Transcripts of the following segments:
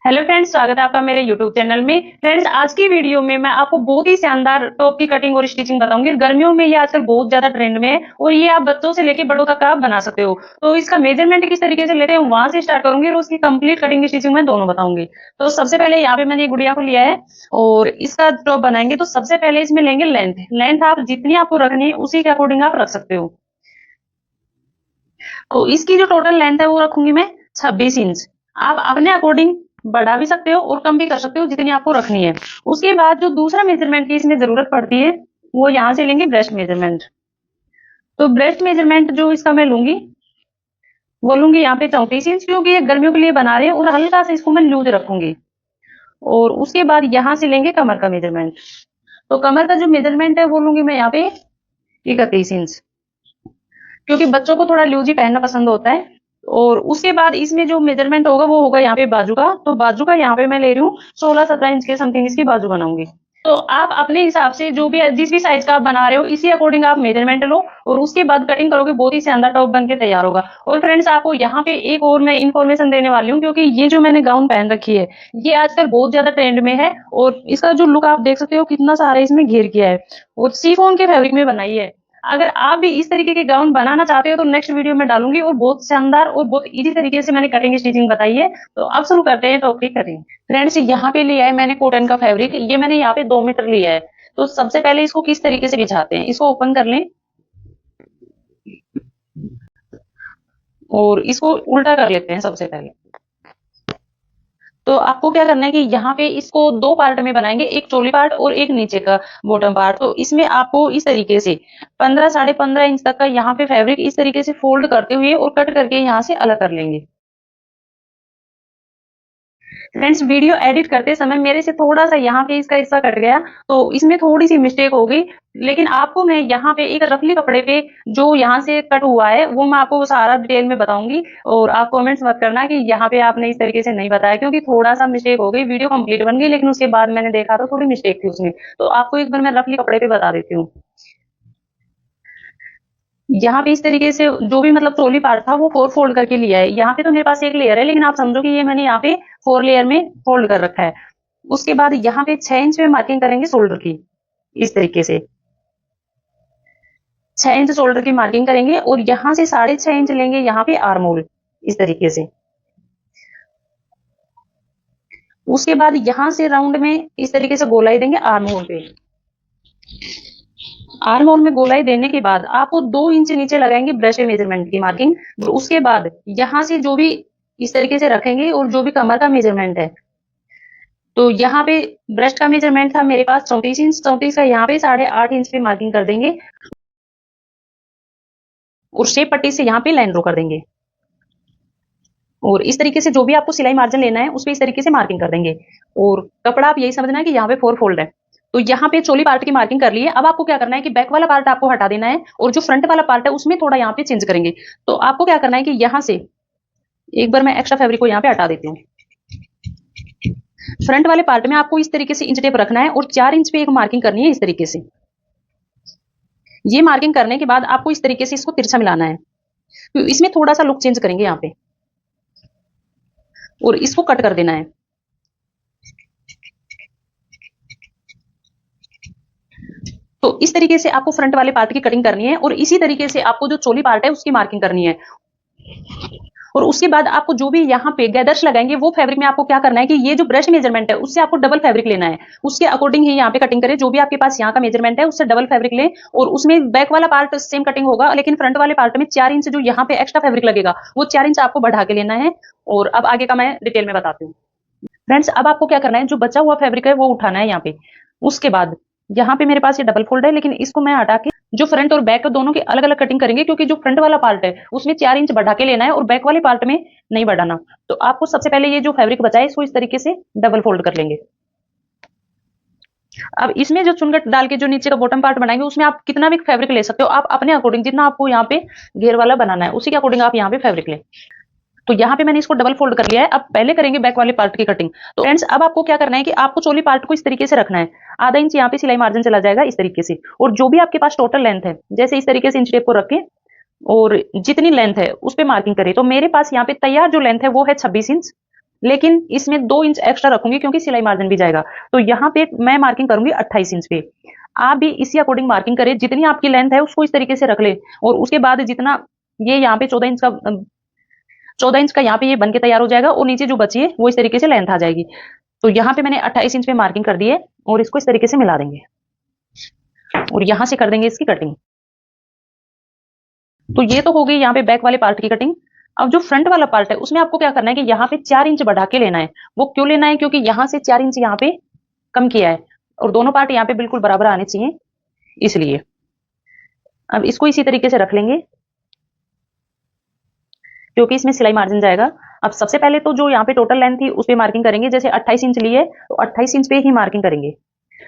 Hello friends, स्वागत है आपका मेरे यूट्यूब चैनल में। फ्रेंड्स, आज की वीडियो में मैं आपको बहुत ही शानदार टॉप की कटिंग और स्टिचिंग बताऊंगी। गर्मियों में ये आजकल बहुत ज्यादा ट्रेंड में है और ये आप बच्चों से लेके बड़ों तक आप बना सकते हो। तो इसका मेजरमेंट किस तरीके से लेते हैं वहां से स्टार्ट करूंगी और उसकी कंप्लीट कटिंग स्टिचिंग मैं दोनों बताऊंगी। तो सबसे पहले यहाँ पे मैंने ये गुड़िया को लिया है और इसका टॉप बनाएंगे। तो सबसे पहले इसमें लेंगे लेंथ। लेंथ आप जितनी आपको रखनी है उसी के अकॉर्डिंग आप रख सकते हो। तो इसकी जो टोटल लेंथ है वो रखूंगी मैं 26 इंच। आप अपने अकॉर्डिंग बढ़ा भी सकते हो और कम भी कर सकते हो जितनी आपको रखनी है। उसके बाद जो दूसरा मेजरमेंट की इसमें जरूरत पड़ती है वो यहाँ से लेंगे ब्रेस्ट मेजरमेंट। तो ब्रेस्ट मेजरमेंट जो इसका मैं लूंगी वो लूंगी यहाँ पे 34 इंच, क्योंकि ये गर्मियों के लिए बना रहे हैं और हल्का सा इसको मैं लूज रखूंगी। और उसके बाद यहाँ से लेंगे कमर का मेजरमेंट। तो कमर का जो मेजरमेंट है वो लूंगी मैं यहाँ पे 31 इंच, क्योंकि बच्चों को थोड़ा लूज ही पहनना पसंद होता है। और उसके बाद इसमें जो मेजरमेंट होगा वो होगा यहाँ पे बाजू का। तो बाजू का यहाँ पे मैं ले रही हूँ 16-17 इंच के समथिंग इसकी बाजू बनाऊंगी। तो आप अपने हिसाब से जो भी जिस भी साइज का आप बना रहे हो इसी अकॉर्डिंग आप मेजरमेंट लो और उसके बाद कटिंग करोगे, बहुत ही शानदार टॉप बन के तैयार होगा। और फ्रेंड्स, आपको यहाँ पे एक और मैं इन्फॉर्मेशन देने वाली हूँ, क्योंकि ये जो मैंने गाउन पहन रखी है ये आजकल बहुत ज्यादा ट्रेंड में है और इसका जो लुक आप देख सकते हो कितना सारा इसमें घेर किया है और शिफॉन के फैब्रिक में बनाई है। अगर आप भी इस तरीके के गाउन बनाना चाहते हो तो नेक्स्ट वीडियो में डालूंगी और बहुत शानदार और बहुत इजी तरीके से मैंने कटिंग स्टिचिंग बताई है। तो अब शुरू करते हैं टॉप की कटिंग। फ्रेंड्स, यहाँ पे लिया है मैंने कॉटन का फैब्रिक। ये मैंने यहाँ पे 2 मीटर लिया है। तो सबसे पहले इसको किस तरीके से बिछाते हैं, इसको ओपन कर लें और इसको उल्टा कर लेते हैं सबसे पहले। तो आपको क्या करना है कि यहाँ पे इसको 2 पार्ट में बनाएंगे, एक चोली पार्ट और एक नीचे का बॉटम पार्ट। तो इसमें आपको इस तरीके से 15-15.5 इंच तक का यहाँ पे फैब्रिक इस तरीके से फोल्ड करते हुए और कट करके यहाँ से अलग कर लेंगे। फ्रेंड्स, वीडियो एडिट करते समय मेरे से थोड़ा सा यहाँ पे इसका हिस्सा कट गया, तो इसमें थोड़ी सी मिस्टेक हो गई। लेकिन आपको मैं यहाँ पे एक रफली कपड़े पे जो यहाँ से कट हुआ है वो मैं आपको सारा डिटेल में बताऊंगी। और आप कमेंट्स मत करना कि यहाँ पे आपने इस तरीके से नहीं बताया, क्योंकि थोड़ा सा मिस्टेक हो गई। वीडियो कंप्लीट बन गई लेकिन उसके बाद मैंने देखा तो थोड़ी मिस्टेक थी उसमें। तो आपको एक बार मैं रफली कपड़े पे बता देती हूँ। यहाँ पे इस तरीके से जो भी मतलब ट्रोली पार्ट था वो 4 फोल्ड करके लिया है। यहाँ पे तो मेरे पास एक लेयर है, लेकिन आप समझो कि ये मैंने यहाँ पे 4 लेयर में फोल्ड कर रखा है। उसके बाद यहाँ पे 6 इंच में मार्किंग करेंगे शोल्डर की, इस तरीके से 6 इंच शोल्डर की मार्किंग करेंगे और यहाँ से 6.5 इंच लेंगे यहाँ पे आर्म होल, इस तरीके से। उसके बाद यहाँ से राउंड में इस तरीके से गोलाई देंगे आर्म होल पे। आर्म होल में गोलाई देने के बाद आपको 2 इंच नीचे लगाएंगे ब्रश मेजरमेंट की मार्किंग। और उसके बाद यहाँ से जो भी इस तरीके से रखेंगे और जो भी कमर का मेजरमेंट है, तो यहाँ पे ब्रेस्ट का मेजरमेंट था मेरे पास 34 इंच। 34 का यहाँ पे 8.5 इंच पे मार्किंग कर देंगे और शेप पट्टी से यहाँ पे लाइन ड्रॉ कर देंगे। और इस तरीके से जो भी आपको सिलाई मार्जिन लेना है उस पे इस तरीके से मार्किंग कर देंगे। और कपड़ा आप यही समझना है कि यहाँ पे 4 फोल्ड है। तो यहाँ पे चोली पार्ट की मार्किंग कर ली है। अब आपको क्या करना है कि बैक वाला पार्ट आपको हटा देना है और जो फ्रंट वाला पार्ट है उसमें थोड़ा यहाँ पे चेंज करेंगे। तो आपको क्या करना है कि यहाँ से एक बार मैं एक्स्ट्रा फैब्रिक को यहाँ पे हटा देती हूँ। फ्रंट वाले पार्ट में आपको इस तरीके से इंच टेप रखना है और 4 इंच पे एक मार्किंग करनी है इस तरीके से। ये मार्किंग करने के बाद आपको इस तरीके से इसको तिरछा मिलाना है। तो इसमें थोड़ा सा लुक चेंज करेंगे यहाँ पे और इसको कट कर देना है। तो इस तरीके से आपको फ्रंट वाले पार्ट की कटिंग करनी है और इसी तरीके से आपको जो चोली पार्ट है उसकी मार्किंग करनी है। और उसके बाद आपको जो भी यहाँ पे गैदर्स लगाएंगे वो फैब्रिक में आपको क्या करना है कि ये जो ब्रश मेजरमेंट है उससे आपको डबल फैब्रिक लेना है। उसके अकॉर्डिंग ही यहाँ पे कटिंग करें। जो भी आपके पास यहाँ का मेजरमेंट है उससे डबल फैब्रिक लें और उसमें बैक वाला पार्ट सेम कटिंग होगा, लेकिन फ्रंट वाले पार्ट में 4 इंच जो यहाँ पे एक्स्ट्रा फैब्रिक लगेगा वो 4 इंच आपको बढ़ा के लेना है। और अब आगे का मैं डिटेल में बताती हूँ। फ्रेंड्स, अब आपको क्या करना है, जो बचा हुआ फैब्रिक है वो उठाना है यहाँ पे। उसके बाद यहाँ पे मेरे पास ये डबल फोल्ड है, लेकिन इसको मैं हटा के जो फ्रंट और बैक दोनों की अलग अलग कटिंग करेंगे, क्योंकि जो फ्रंट वाला पार्ट है उसमें 4 इंच बढ़ा के लेना है और बैक वाले पार्ट में नहीं बढ़ाना। तो आपको सबसे पहले ये जो फैब्रिक बचा है इसको इस तरीके से डबल फोल्ड कर लेंगे। अब इसमें जो चुनगट डाल के जो नीचे का बॉटम पार्ट बनाएंगे उसमें आप कितना भी फैब्रिक ले सकते हो। आप अपने अकॉर्डिंग जितना आपको यहाँ पे घेर वाला बनाना है उसी के अकॉर्डिंग आप यहाँ पे फैब्रिक लें। तो यहाँ पे मैंने इसको डबल फोल्ड कर लिया है। अब पहले करेंगे बैक वाले पार्ट की कटिंग। तो फ्रेंड्स, अब आपको क्या करना है कि आपको चोली पार्ट को इस तरीके से रखना है। आधा इंच यहाँ पे सिलाई मार्जिन चला जाएगा इस तरीके से। और जो भी आपके पास टोटल लेंथ है जैसे इस तरीके से इंच टेप को रखें और जितनी लेंथ है उस पे मार्किंग करें। तो मेरे पास यहाँ पे तैयार जो लेंथ है वो है 26 इंच। लेकिन इसमें 2 इंच एक्स्ट्रा रखूंगी क्योंकि सिलाई मार्जिन भी जाएगा। तो यहाँ पे मैं मार्किंग करूंगी 28 इंच पे। आप भी इसी अकॉर्डिंग मार्किंग करें, जितनी आपकी लेंथ है उसको इस तरीके से रख ले, और उसके बाद जितना ये यहाँ पे 14 इंच का यहाँ पे ये बन के तैयार हो जाएगा, और नीचे जो बची है वो इस तरीके से लेंथ आ जाएगी। तो यहाँ पे मैंने 28 इंच पे मार्किंग कर दी है, और इसको इस तरीके से मिला देंगे, और यहाँ से कर देंगे इसकी कटिंग। तो ये तो हो गई यहाँ पे बैक वाले पार्ट की कटिंग। अब जो फ्रंट वाला पार्ट है उसमें आपको क्या करना है कि यहाँ पे 4 इंच बढ़ा के लेना है। वो क्यों लेना है? क्योंकि यहाँ से 4 इंच यहाँ पे कम किया है, और दोनों पार्ट यहाँ पे बिल्कुल बराबर आने चाहिए, इसलिए। अब इसको इसी तरीके से रख लेंगे क्योंकि इसमें सिलाई मार्जिन जाएगा। अब सबसे पहले तो जो यहाँ पे टोटल लेंथ थी उस पे मार्किंग करेंगे। जैसे 28 इंच ली है तो 28 इंच पे ही मार्किंग करेंगे।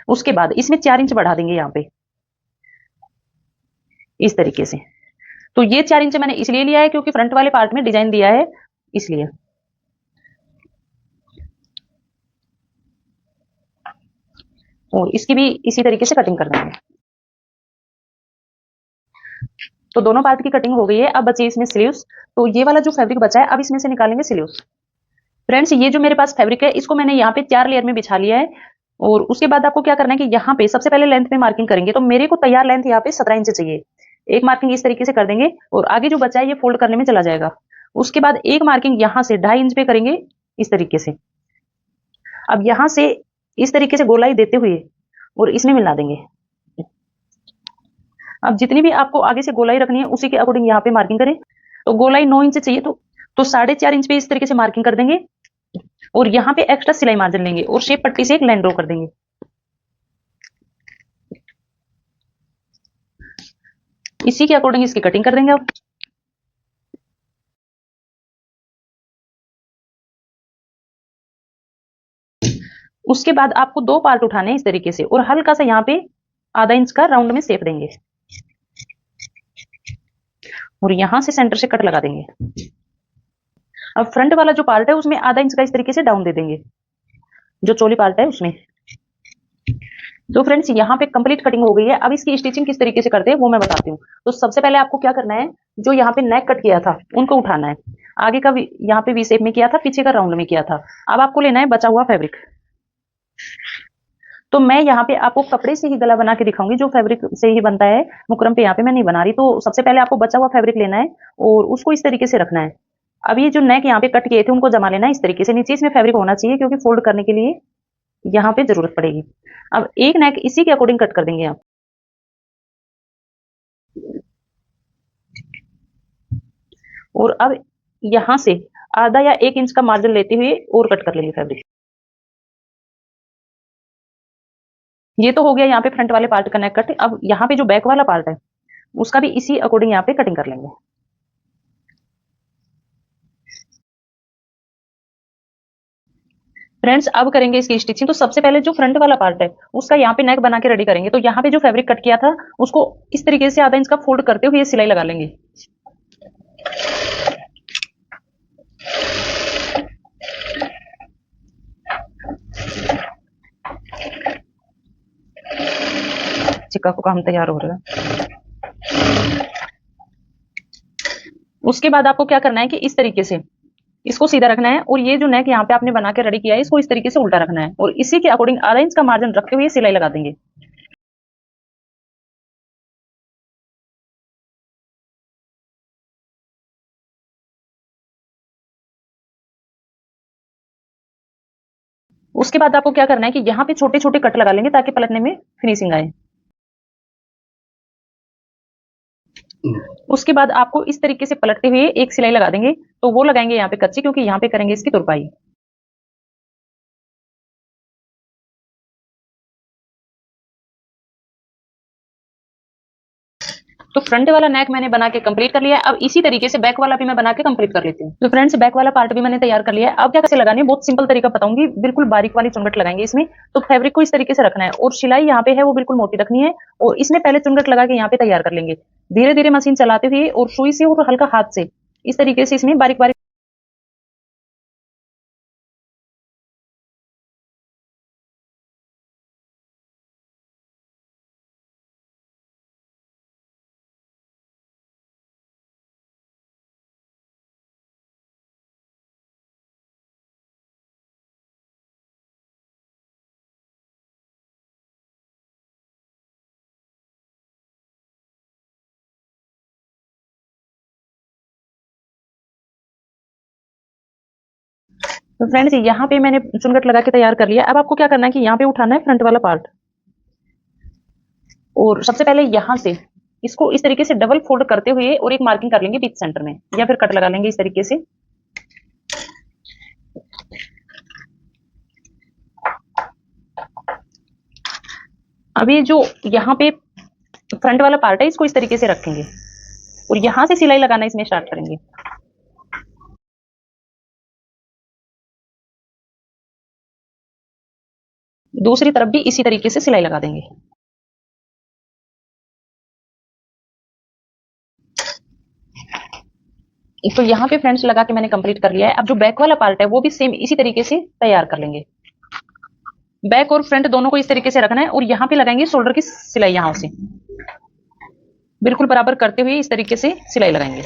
उसके बाद इसमें 4 इंच बढ़ा देंगे यहाँ पे, इस तरीके से। तो ये 4 इंच मैंने इसलिए लिया है क्योंकि फ्रंट वाले पार्ट में डिजाइन दिया है, इसलिए। और इसकी भी इसी तरीके से कटिंग कर देंगे। तो दोनों पार्ट की कटिंग हो गई है। अब बची इसमें स्लीव्स। तो ये वाला जो फैब्रिक बचा है अब इसमें से निकालेंगे स्लीव्स। फ्रेंड्स, ये जो मेरे पास फैब्रिक है इसको मैंने यहाँ पे 4 लेयर में बिछा लिया है, और उसके बाद आपको क्या करना है कि यहाँ पे सबसे पहले लेंथ में मार्किंग करेंगे। तो मेरे को तैयार लेंथ यहाँ पे 17 इंच चाहिए। एक मार्किंग इस तरीके से कर देंगे, और आगे जो बचा है ये फोल्ड करने में चला जाएगा। उसके बाद एक मार्किंग यहाँ से 2.5 इंच पे करेंगे, इस तरीके से। अब यहाँ से इस तरीके से गोलाई देते हुए और इसमें मिला देंगे। अब जितनी भी आपको आगे से गोलाई रखनी है उसी के अकॉर्डिंग यहाँ पे मार्किंग करें। तो गोलाई 9 इंच चाहिए, तो 4.5 इंच पे इस तरीके से मार्किंग कर देंगे, और यहाँ पे एक्स्ट्रा सिलाई मार्जिन लेंगे और शेप पट्टी से एक लाइन ड्रॉ कर देंगे। इसी के अकॉर्डिंग इसकी कटिंग कर देंगे। अब उसके बाद आपको 2 पार्ट उठाने हैं इस तरीके से, और हल्का सा यहाँ पे आधा इंच का राउंड में शेप देंगे, और यहां से सेंटर से कट लगा देंगे। अब फ्रंट वाला जो पार्ट है उसमें आधा इंच का इस तरीके से डाउन दे देंगे, जो चोली पार्ट है उसमें। तो फ्रेंड्स, यहाँ पे कंप्लीट कटिंग हो गई है। अब इसकी स्टिचिंग किस तरीके से करते हैं वो मैं बताती हूँ। तो सबसे पहले आपको क्या करना है, जो यहाँ पे नेक कट किया था उनको उठाना है। आगे का यहाँ पे वी शेप में किया था, पीछे का राउंड में किया था। अब आपको लेना है बचा हुआ फैब्रिक। तो मैं यहाँ पे आपको कपड़े से ही गला बना के दिखाऊंगी, जो फैब्रिक से ही बनता है। मुकरम पे यहाँ पे मैं नहीं बना रही। तो सबसे पहले आपको बचा हुआ फैब्रिक लेना है और उसको इस तरीके से रखना है। अब ये जो नेक यहाँ पे कट किए थे उनको जमा लेना है इस तरीके से। नीचे इसमें फैब्रिक होना चाहिए क्योंकि फोल्ड करने के लिए यहाँ पे जरूरत पड़ेगी। अब एक नेक इसी के अकॉर्डिंग कट कर देंगे आप। और अब यहां से आधा या 1 इंच का मार्जिन लेते हुए और कट कर लेंगे फैब्रिक। ये तो हो गया यहाँ पे फ्रंट वाले पार्ट का नेक कट। अब यहाँ पे जो बैक वाला पार्ट है उसका भी इसी अकॉर्डिंग यहाँ पे कटिंग कर लेंगे। फ्रेंड्स, अब करेंगे इसकी स्टिचिंग। तो सबसे पहले जो फ्रंट वाला पार्ट है उसका यहाँ पे नेक बना के रेडी करेंगे। तो यहाँ पे जो फैब्रिक कट किया था उसको इस तरीके से आधा इंच का फोल्ड करते हुए सिलाई लगा लेंगे। चिक्का को काम तैयार हो रहा है। उसके बाद आपको क्या करना है कि इस तरीके से इसको सीधा रखना है, और ये जो नेक यहाँ पे आपने बना के रेडी किया है इसको इस तरीके से उल्टा रखना है, और इसी के अकॉर्डिंग आधा इंच का मार्जिन रखते हुए सिलाई लगा देंगे। उसके बाद आपको क्या करना है कि यहाँ पे छोटे छोटे कट लगा लेंगे ताकि पलटने में फिनिशिंग आए। उसके बाद आपको इस तरीके से पलटते हुए एक सिलाई लगा देंगे। तो वो लगाएंगे यहाँ पे कच्ची, क्योंकि यहाँ पे करेंगे इसकी तुरपाई। तो फ्रंट वाला नेक मैंने बना के कंप्लीट कर लिया है। अब इसी तरीके से बैक वाला भी मैं बना के कंप्लीट कर लेती हूँ। तो फ्रेंड्स, बैक वाला पार्ट भी मैंने तैयार कर लिया है। अब क्या कैसे लगानी है बहुत सिंपल तरीका बताऊंगी। बिल्कुल बारीक वाली चुनगट लगाएंगे इसमें। तो फैब्रिक को इस तरीके से रखना है, और सिलाई यहाँ पे है वो बिल्कुल मोटी रखनी है, और इसमें पहले चुनगट लगा के यहाँ पे तैयार कर लेंगे। धीरे धीरे मशीन चलाते हुए और सुई से और हल्का हाथ से इस तरीके से इसमें बारीक बारीक तो फ्रेंड्स यहाँ पे मैंने चुनगट लगा के तैयार कर लिया। अब आपको क्या करना है कि यहाँ पे उठाना है फ्रंट वाला पार्ट, और सबसे पहले यहाँ से इसको इस तरीके से डबल फोल्ड करते हुए और एक मार्किंग कर लेंगे बीच सेंटर में, या फिर कट लगा लेंगे इस तरीके से। अभी जो यहाँ पे फ्रंट वाला पार्ट है इसको इस तरीके से रखेंगे और यहां से सिलाई लगाना इसमें स्टार्ट करेंगे। दूसरी तरफ भी इसी तरीके से सिलाई लगा देंगे। तो यहाँ पे फ्रेंड्स लगा के मैंने कंप्लीट कर लिया है। अब जो बैक वाला पार्ट है वो भी सेम इसी तरीके से तैयार कर लेंगे। बैक और फ्रंट दोनों को इस तरीके से रखना है और यहाँ पे लगाएंगे शोल्डर की सिलाई, यहां से बिल्कुल बराबर करते हुए इस तरीके से सिलाई लगाएंगे।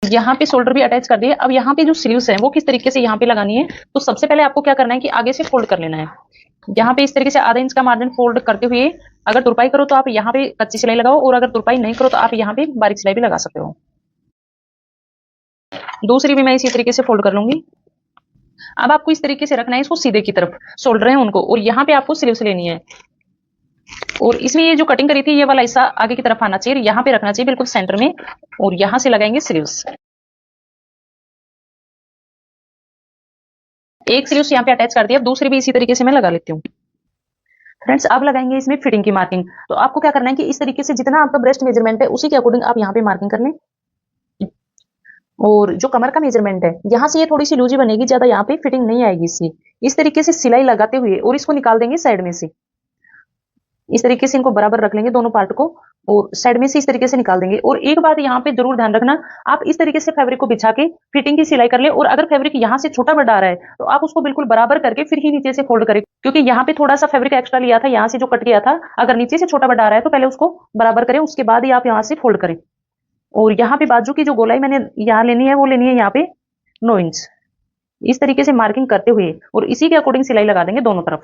यहाँ पे शोल्डर भी अटैच कर दिए। अब यहाँ पे जो स्लीव्स है वो किस तरीके से यहाँ पे लगानी है, तो सबसे पहले आपको क्या करना है कि आगे से फोल्ड कर लेना है। यहाँ पे इस तरीके से आधा इंच का मार्जिन फोल्ड करते हुए, अगर तुरपाई करो तो आप यहाँ पे कच्ची सिलाई लगाओ, और अगर तुरपाई नहीं करो तो आप यहाँ पे बारीक सिलाई भी लगा सकते हो। दूसरी भी मैं इसी तरीके से फोल्ड कर लूंगी। अब आपको इस तरीके से रखना है इसको सीधे की तरफ, शोल्डर है उनको, और यहाँ पे आपको स्लीव्स लेनी है। और इसमें ये जो कटिंग करी थी ये वाला हिस्सा आगे की तरफ आना चाहिए, यहाँ पे रखना चाहिए बिल्कुल सेंटर में, और यहाँ से लगाएंगे स्लीव्स। एक स्लीव्स यहाँ पे अटैच कर दिया, दूसरी भी इसी तरीके से मैं लगा लेती हूँ। फ्रेंड्स अब लगाएंगे इसमें फिटिंग की मार्किंग। तो आपको क्या करना है कि इस तरीके से जितना आपका ब्रेस्ट मेजरमेंट है उसी के अकॉर्डिंग आप यहाँ पे मार्किंग कर लें। और जो कमर का मेजरमेंट है यहाँ से ये थोड़ी सी लूजी बनेगी, ज्यादा यहाँ पे फिटिंग नहीं आएगी इससे। इस तरीके से सिलाई लगाते हुए और इसको निकाल देंगे साइड में से। इस तरीके से इनको बराबर रख लेंगे दोनों पार्ट को, और साइड में से इस तरीके से निकाल देंगे। और एक बात यहाँ पे जरूर ध्यान रखना, आप इस तरीके से फैब्रिक को बिछा के फिटिंग की सिलाई कर ले, और अगर फैब्रिक यहाँ से छोटा बड़ा आ रहा है तो आप उसको बिल्कुल बराबर करके फिर ही नीचे से फोल्ड करें, क्योंकि यहाँ पे थोड़ा सा फैब्रिक एक्स्ट्रा लिया था, यहाँ से जो कट गया था, अगर नीचे से छोटा बड़ा आ रहा है तो पहले उसको बराबर करें, उसके बाद ही आप यहाँ से फोल्ड करें। और यहाँ पे बाजू की जो गोलाई मैंने यहाँ लेनी है वो लेनी है यहाँ पे 9 इंच। इस तरीके से मार्किंग करते हुए और इसी के अकॉर्डिंग सिलाई लगा देंगे दोनों तरफ।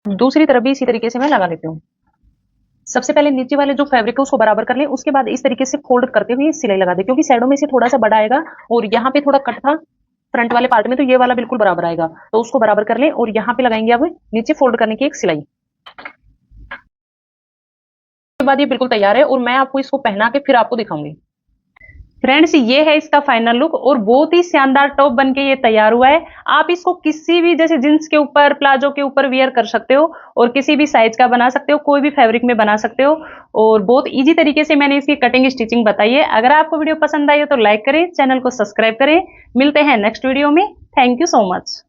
दूसरी तरफ भी इसी तरीके से मैं लगा लेती हूँ। सबसे पहले नीचे वाले जो फैब्रिक है उसको बराबर कर ले, उसके बाद इस तरीके से फोल्ड करते हुए सिलाई लगा दे, क्योंकि साइडों में से थोड़ा सा बड़ा आएगा और यहाँ पे थोड़ा कट था फ्रंट वाले पार्ट में, तो ये वाला बिल्कुल बराबर आएगा, तो उसको बराबर कर ले और यहाँ पे लगाएंगे अब नीचे फोल्ड करने की एक सिलाई। उसके बाद ये बिल्कुल तैयार है और मैं आपको इसको पहना के फिर आपको दिखाऊंगी। फ्रेंड्स ये है इसका फाइनल लुक, और बहुत ही शानदार टॉप बनके ये तैयार हुआ है। आप इसको किसी भी जैसे जींस के ऊपर, प्लाजो के ऊपर वियर कर सकते हो, और किसी भी साइज का बना सकते हो, कोई भी फैब्रिक में बना सकते हो, और बहुत इजी तरीके से मैंने इसकी कटिंग स्टिचिंग बताई है। अगर आपको वीडियो पसंद आई हो तो लाइक करें, चैनल को सब्सक्राइब करें। मिलते हैं नेक्स्ट वीडियो में। Thank you so much.